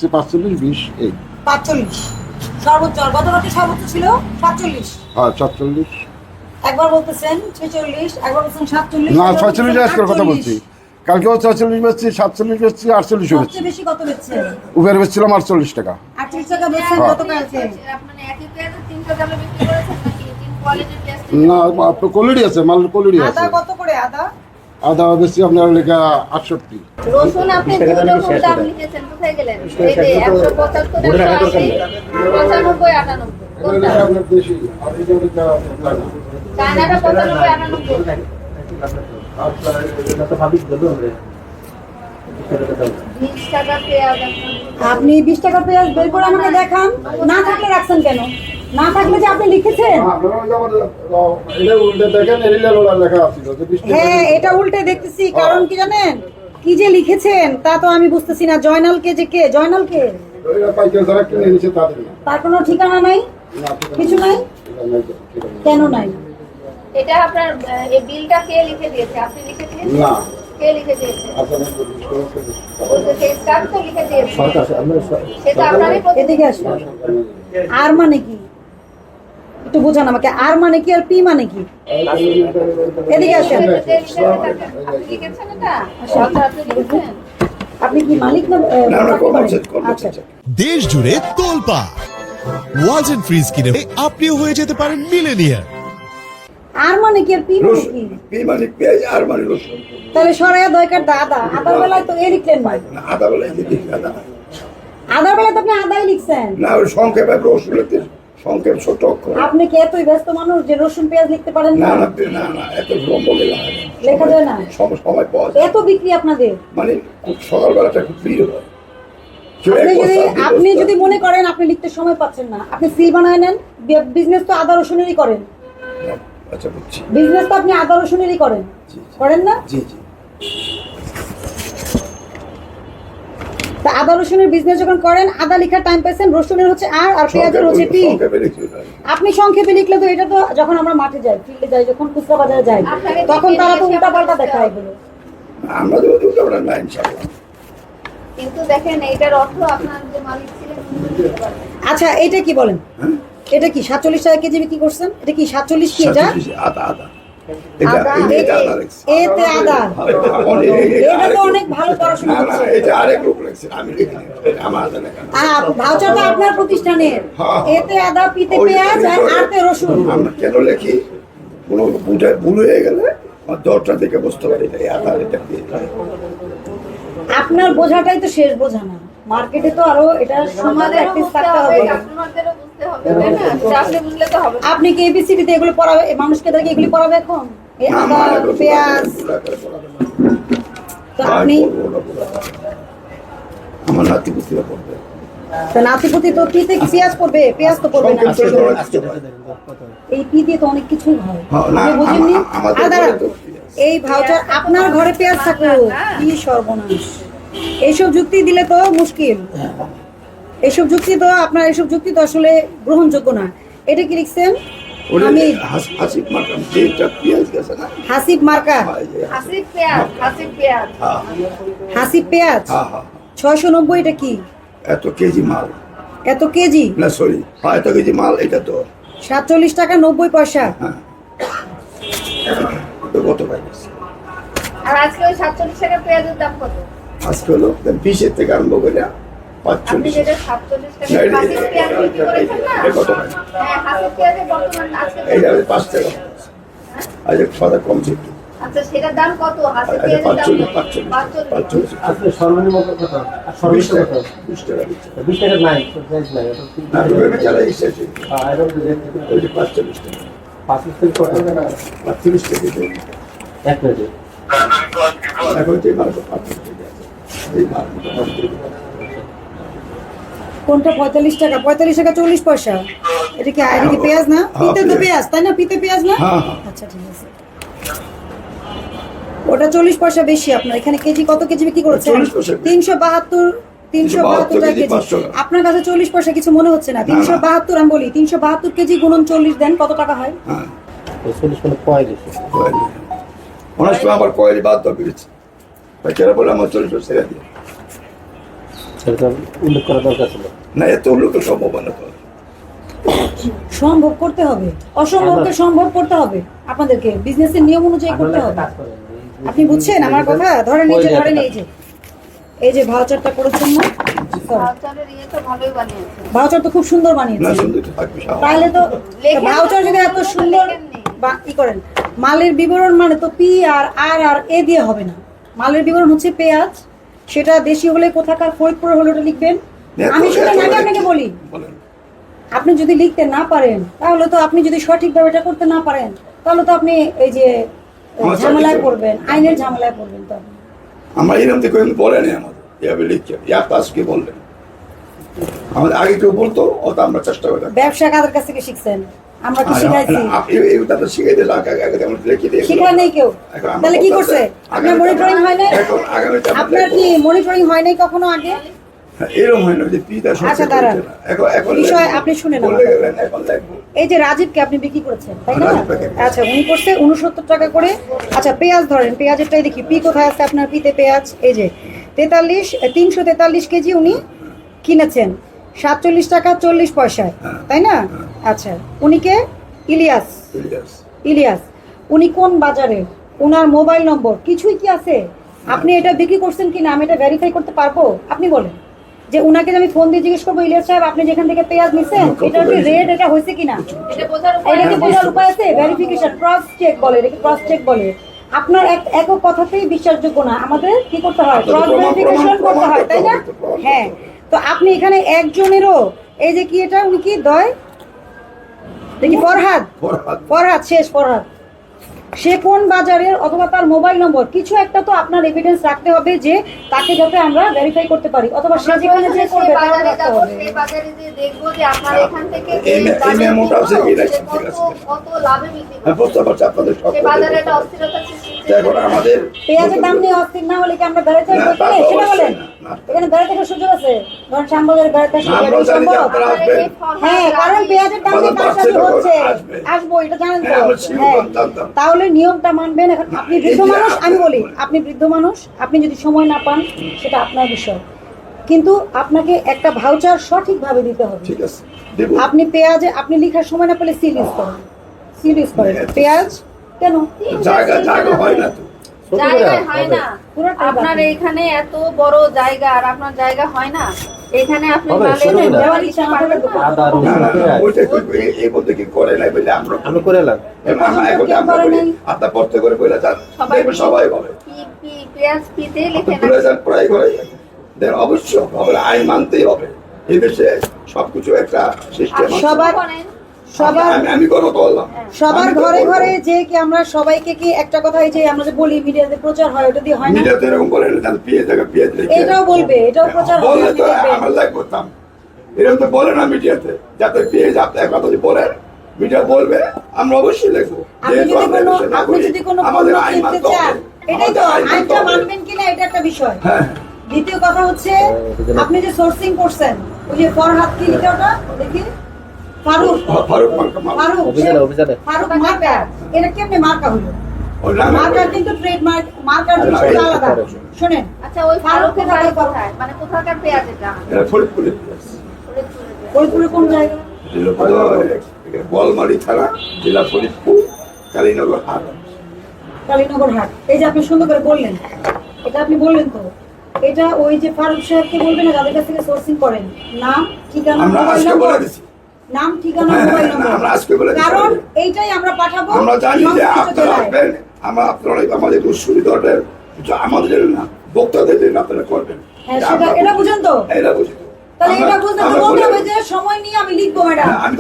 45 20 এই 45 সর্বোচ্চ গতকাল সর্বোচ্চ ছিল 47। হ্যাঁ 47। একবার বলতেছেন 46, একবার বলতেছেন 47। না 46 আজকের কথা বলছি, কালকেও 46 বেচছি, 47 বেচছি, 48 বেচছি। সবচেয়ে বেশি কত বেচছেন? উবের বেচছিলাম 48 টাকা। 48 টাকা বেচছেন গতকালকে। আপনারা একই পেঁয়াজে 3টা দামে বিক্রি করেছেন নাকি তিন কোয়ালিটির পেঁয়াজ? না আপনার কোয়ালিটি আছে, মাল কোয়ালিটি আছে। আদা কত করে আদা? আদা বেশি আপনার লেখা 68। রসুন আপনি দুই রকম দাম লিখেছেন, কোথায় গেলেন? এই যে 175, 180, 95, 98 কোনটা? আপনার বেশি আর এটা লেখা চায়নাটা 95, 98। আচ্ছা এটা তো ভাবি দিল আমরা 20 টাকা পেঁয়াজ আপনি 20 টাকা পেঁয়াজ বের করে আমাকে দেখান। না থাকলে রাখছেন কেন? না থাকলে যে আপনি লিখেছেন। এটা উল্টে দেখেন, এরিলা লোলা লেখা আছে যে 20 টাকা। হ্যাঁ এটা উল্টে দেখতেছি, কারণ কি জানেন কি যে লিখেছেন তা তো আমি বুঝতেছি না। জয়নাল কে যে কে? জয়নাল কে? ওইটা পাইকার যারা কিনে নিছে তাদের না। তার কোনো ঠিকানা নাই, কিছু নাই। কেন নাই? এটা আপনার এই বিলটা কে লিখে দিয়েছে? আপনি লিখে দিয়েছেন? না কে লিখে দিয়েছে? আচ্ছা ওই যে সেই স্টাফ তো লিখে দিয়েছে। সেটা আপনারই এদিকে আসুন। আর মানে কি একটু বোঝান আমাকে। আর মানে কি আর পি মানে কি? এদিকে আসেন। আপনি লিখেছেন এটা? আপনি লিখেছেন? আপনি কি মালিক না? আচ্ছা দেশ জুড়ে তোলপা ওয়ালটন ফ্রিজ কিনে আপনিও হয়ে যেতে পারেন মিলেনিয়ার। আর মানে কি আর পি মানে কি? পি মানে পেঁয়াজ, আর মানে রসুন। তাহলে সরাইয়া দরকার আদা। আদার বেলায় তো এ লিখলেন ভাই। না, আদা বেলায় দিদি আদা। আদার বেলায় তো আপনি আদাই লিখছেন। না, ওই সংক্ষেপে রসুনেতে সংক্ষেপ ছোট অক্ষর। আপনি কি এতই ব্যস্ত মানুষ যে রসুন পেঁয়াজ লিখতে পারেন না না? না না না, এত লম্বা লেখা যায় না? সময় পাওয়া যায়। এত বিক্রি আপনাদের? মানে খুব সকালবেলাটা খুব ভিড় হয়। কেউ এক আপনি বস্তা, যদি মনে করেন আপনি লিখতে সময় পাচ্ছেন না, আপনি সিল বানায় নেন। বিজনেস তো আদা রসুনেরই করেন। আচ্ছা বুঝছি। বিজনেস তো আপনি আদা রসুনেরই করেন, করেন না? জি জি। তা আদা রসুনের বিজনেস যখন করেন, আদা লেখার টাইম পাইছেন, রসুনের হচ্ছে আর পেঁয়াজের হচ্ছে পি। সংক্ষেপে লিখি না। আপনি সংক্ষেপে লিখলে তো এটা তো যখন আমরা মাঠে যাই, ফিল্ডে যাই, যখন খুচরা বাজারে যাই, তখন তারা তো উল্টা পাল্টা দেখায় এগুলো। আমরা তো ওটা ওটা না ইনশাআল্লাহ। কিন্তু দেখেন এইটার অর্থ আপনার যে মালিক ছিলেন উনি বুঝতে পারবেন। আচ্ছা এটা কি বলেন? এটা কি 47 টাকা কেজি বিক্রি করছেন? এটা কি 47 কি এটা? আদা আদা। আদা, এতে আদা। এটা তো অনেক ভালো পড়াশোনা হচ্ছে। এটা আরেক লোক লেখছে, আমি লিখিনি। আমার আদা লেখা। ভাউচার তো আপনার প্রতিষ্ঠানের। এতে আদা, পিতে পেঁয়াজ আর আরতে রসুন। আমরা কেন লিখি? কোনো ভুল হয়ে গেলে আমার দরটা দেখে বুঝতে পারি না এই আদা এটা কি। আপনার বোঝাটাই তো শেষ বোঝা না। মার্কেটে তো আরো এটা সমাজে প্র্যাকটিস থাকতে হবে। কাস্টমারদেরও বুঝতে হবে, তাই না? সেটা আপনি বুঝলে তো হবে না। আপনি কি এবিসিডি তে এগুলো পড়াবে? মানুষকে দেখে এগুলি পড়াবে এখন? এই আদা, পেঁয়াজ। তো আপনি আমার নাতি পুতিরা পড়বে। তো নাতিপুতি তো পিতে পেঁয়াজ পড়বে, পেঁয়াজ তো পড়বে না। এই পি দিয়ে তো অনেক কিছুই হয়। আপনি বুঝেননি? আদা এই ভাউচার আপনার ঘরে পেঁয়াজ থাকলো কি সর্বনাশ। এইসব যুক্তি দিলে তো মুশকিল। এইসব যুক্তি তো আপনার এইসব যুক্তি তো আসলে গ্রহণযোগ্য না। এটা কি লিখছেন? আমি হাসিব মার্কা যেটা পেঁয়াজ গেছে না, হাসিব মার্কা। হাসিব পেঁয়াজ, হাসিব পেঁয়াজ। হাসিব পেঁয়াজ 690। এটা কি? এত কেজি মাল। এত কেজি না সরি, এত কেজি মাল। এটা তো 47 টাকা 90 পয়সা। হ্যাঁ, তো কত পাইছে? আর আজকে ওই 47 টাকা পেঁয়াজের দাম কত? আজকে হলো 20 থেকে আরম্ভ করে আপনি 45। যেটা 47 টাকা হাসিব পেঁয়াজ বিক্রি করেছেন না? কত পাই? হ্যাঁ, হাসিব পেঁয়াজের বর্তমান আজকে এইটা 5 টাকা। আজ সাদা কমছে একটু। আচ্ছা সেটার দাম কত? হাসিব পেঁয়াজের দাম 45। আসলে সর্বনিম্ন কত আর সর্বোচ্চ কত? 20 টাকা দিচ্ছে। 20 টাকা নাই, প্রাইস নাই। না রুবে চালা এসেছে। এটা ওই যে 45 টাকা। 45 থেকে কত টাকা? 45 টাকা দিতে। এক প্লেটে এখন যে মাল 45 টাকা আছে। এই মাল কোনটা 45 টাকা? 45 টাকা 40 পয়সা। এটা কি পেঁয়াজ না? পিতে তো পেঁয়াজ, তাই না? পিতে পেঁয়াজ না? হ্যাঁ হ্যাঁ। আচ্ছা ঠিক আছে। ওটা 40 পয়সা বেশি। আপনার এখানে কেজি কত কেজি বিক্রি করেছেন? 40 পয়সা। 372 টাকা কেজি। আপনার কাছে 40 পয়সা কিছু মনে হচ্ছে না? 372 আমি বলি 372 কেজি গুণন 40 দেন কত টাকা হয়? হ্যাঁ 40 মানে 45। অনেক সময় আমার কয়েলি বাদ দাও পেরেছি। ভাই কেন বলে আমার 40 টাকা দিয়ে সেটা উল্লেখ করা দরকার ছিল। না, এত লোক সম্ভব না তো। সম্ভব করতে হবে, অসম্ভবকে সম্ভব করতে হবে, আপনাদেরকে বিজনেসের নিয়ম অনুযায়ী করতে আপনারা হবে। কাজ করেন। আপনি বুঝছেন আমার কথা? ধরেন এই যে ভাউচারটা করেছেন না, ভাউচারের ইয়ে তো ভালোই বানিয়েছে। ভাউচার তো খুব সুন্দর না, বানিয়েছেন। সুন্দর তো থাকবে স্বাভাবিক। তাহলে তো লেখেন না, ভাউচার যদি এত সুন্দর লেখেননি। বা কি করেন, মালের বিবরণ মানে তো পি আর আর আর এ দিয়ে হবে না। মালের বিবরণ হচ্ছে পেঁয়াজ, সেটা দেশি হলে কোথাকার, ফরিদপুর হলে ওটা লিখবেন। আমি শুধু আমি আপনাকে বলি, বলেন। আপনি যদি লিখতে না পারেন, তাহলে তো আপনি যদি সঠিকভাবে এটা করতে না পারেন, তাহলে তো আপনি এই যে ঝামেলায় পড়বেন, আইনের ঝামেলায় পড়বেন। তো আপনি আমরা এরকম থেকে বলেনি আমাদের এভাবে লিখছে, ইয়া তো আজকে বললেন। আমাদের আগে কেউ বলতো, অত আমরা চেষ্টা করে ব্যবসা কাদের কাছ থেকে শিখছেন? আমরা কি শিখাইছি? এইটা তো শিখে দিলে আগে আমরা লিখে দিয়ে শিখায় নেই কেউ। এখন আমরা তাহলে কি বলতে করছে? চাই, আপনার মনিটরিং হয় নাই? এখন আগামীতে আমরা আপনার দেখবো। কি মনিটরিং হয় নাই কখনো আগে? এরকম হয় না যে পিতা সত্যি আচ্ছা, দাঁড়ান। করছে না। এখন বিষয় লিখবো। আপনি শুনেন বলে আমাকে। গেলেন, এখন দেখবো। এই যে রাজীবকে আপনি বিক্রি করেছেন, তাই না? রাজীবকে। আচ্ছা, উনি করছে 69 টাকা করে। আচ্ছা, পেঁয়াজ ধরেন, পেঁয়াজেরটাই দেখি, পি কোথায় আছে আপনার? পিতে পেঁয়াজ এই যে 343 কেজি উনি কিনেছেন 47 টাকা 40 পয়সায়, তাই না? আচ্ছা, উনিকে ইলিয়াস, ইলিয়াস উনি কোন বাজারে, ওনার মোবাইল নম্বর কিছুই কি আছে? আপনি এটা বিক্রি করছেন কিনা আমি এটা ভেরিফাই করতে পারবো? আপনি বলেন যে উনাকে যে আমি ফোন দিয়ে জিজ্ঞেস করবো, ইলিয়াস সাহেব আপনি যেখান থেকে পেঁয়াজ নিছেন এটা কি রেট, এটা হয়েছে কিনা? এটা বোঝার উপায় এটা কি বোঝার উপায় আছে? ভেরিফিকেশন, ক্রস চেক বলে, এটাকে ক্রস চেক বলে। আপনার একক কথাতেই বিশ্বাসযোগ্য না, আমাদের কি করতে হয়? ক্রস ভেরিফিকেশন করতে হয়, তাই না? হ্যাঁ, তো আপনি এখানে একজনেরও এই যে কি এটা, উনি কি দয় দেখি, ফরহাদ, ফরহাদ শেষ, ফরহাদ সে কোন বাজারের অথবা তার মোবাইল নম্বর কিছু একটা তো আপনার এভিডেন্স রাখতে হবে, যে তাকে যাতে আমরা ভেরিফাই করতে পারি, অথবা সে যেখানে যে করবে তার বাজারে রাখতে যাবো, হবে। সেই বাজারে যে দেখবো যে আপনার এখান থেকে যে এই দামে মেমোটা আছে, কিনলো, এটা সে ঠিক আছে। কত লাভে বিক্রি হ্যাঁ, করছে। বুঝতে পারছি আপনাদের সব সে কথা বাজারে বুঝতে একটা পারছি। অস্থিরতা সৃষ্টি তো এখন আমাদের পেঁয়াজের দাম নিয়ে অস্থির না হলে কি আমরা বেড়াতে না, আসবো তা এখানে? তো সেটা অবশ্যই বলেন। না। এখানে বেড়াতে আসার সুযোগ আছে? ধরেন শ্যামবাজারে বেড়াতে আসলে আমরা বেড়াতে জানি যে সম্ভব? আপনারা আমাদের আসবেন। এই ফরহাদ হ্যাঁ, কারণ রাজীব, পেঁয়াজের দাম নিয়ে বাজার কারসাজি বাড়ছে হচ্ছে। তখন আসবে। আসবো, এটা জানেন তো? হ্যাঁ, আমরা শিওর হ্যাঁ, জানতাম। তাহলে নিয়মটা মানবেন। এখন আপনি বৃদ্ধ মানুষ, আমি বলি আপনি বৃদ্ধ মানুষ, আপনি যদি সময় না পান সেটা আপনার বিষয়, কিন্তু আপনাকে একটা ভাউচার সঠিকভাবে দিতে হবে। ঠিক আছে, দেবো। আপনি পেঁয়াজে আপনি লেখার সময় না পেলে সিল ইউজ করেন, সিল ইউজ করেন। পেঁয়াজ কেন? জায়গা হয় না তো। জায়গায় হয় না। পুরোটাই আপনার বাকি। এখানে এত বড় জায়গা আর আপনার জায়গা হয় না, এখানে আপনি হবে, মালের শুনুন না। দেওয়াল দিতে পারবেন না। আদা না, রসুন না, পেঁয়াজ ওইটা এই বলতে কি করে নাই বলে আমরা আমি করে এলাম। এখন আমরা বলি, আপনার পড়তে করে বলে যান, দেখবেন সবাই বলে পেঁয়াজ পিতে লিখে না। ভুলে যান, প্রায় করে দেন। অবশ্য হবে, আইন মানতেই হবে। এই দেশে সবকিছু একটা সিস্টেম আছে। সবার করেন। সবার আমি করবো তো বললাম। সবার আমি তো ঘরে বলবো। ঘরে যে কি আমরা সবাইকে কি একটা কথা, এই যে আমরা যে বলি মিডিয়াতে প্রচার হয়, ওটা দিয়ে হয় না? মিডিয়াতে এরকম বলে না, তাহলে পেঁয়াজ জায়গা পেঁয়াজ রেখে এটাও বলবে, এটাও প্রচার হবে, বললে আপনি তো দেখবেন। আমার লাইক করতাম। এরকম তো বলে না মিডিয়াতে, যাতে পেঁয়াজ আপনার কথা যদি বলে মিডিয়া বলবে, আমরা অবশ্যই লিখবো। যেহেতু আমরা দেশে আপনি নাগরিক, যদি কোনো আমাদের পণ্য আইন কিনতে মানতে চান, হবে। এটাই তো, আমাদের আইন মানতে আইনটা হবে। মানবেন কিনা এটা একটা বিষয়। হ্যাঁ, দ্বিতীয় কথা হচ্ছে আপনি যে সোর্সিং করছেন, ওই যে ফরহাদ কি লিখে ওটা দেখি, ফারুক, ফারুক মার্কা মাল। ফারুক অভিযানে। ফারুক মার্কা, এটা কেমনে মার্কা হলো? ওই নামে মার্কার কিন্তু ট্রেডমার্ক, মার্কার জিনিসটা আলাদা। শুনেন, আচ্ছা, ওই ফারুকের বাড়ি কোথায়? মানে কোথাকার পেঁয়াজ এটা? এটা ফরিদপুরের পেঁয়াজ। ফরিদপুরে কোন জায়গা? বলমারি থানা, জেলা ফরিদপুর, কালীনগর হাট। কালীনগর হাট। এই যে আপনি সুন্দর করে বললেন, এটা আপনি বললেন তো, এটা ওই যে ফারুক সাহেবকে বলবেন না, যাদের কাছ থেকে সোর্সিং করেন, নাম, ঠিকানা, আমরা মোবাইল আজকে নম্বর, বলে দিছি। নাম, ঠিকানা, হ্যাঁ, মোবাইল হ্যাঁ, নম্বর। আমরা আজকে বলে দিছি। কারণ এইটাই আমরা পাঠাবো আমরা জানি যে সংশ্লিষ্ট আপনারা জেলায়। আসবেন, আপনারা আমাদের সুবিধাটা আমাদের জন্য না, বক্তাদের জন্য আপনারা করবেন। হ্যাঁ, সেটা এটা বুঝেন তো? এটা বুঝি। তাহলে এটা বুঝতে তো আমরা বলতে বলে- হবে যে সময় নিয়ে আমি লিখবো ম্যাডাম। হ্যাঁ, আমি তো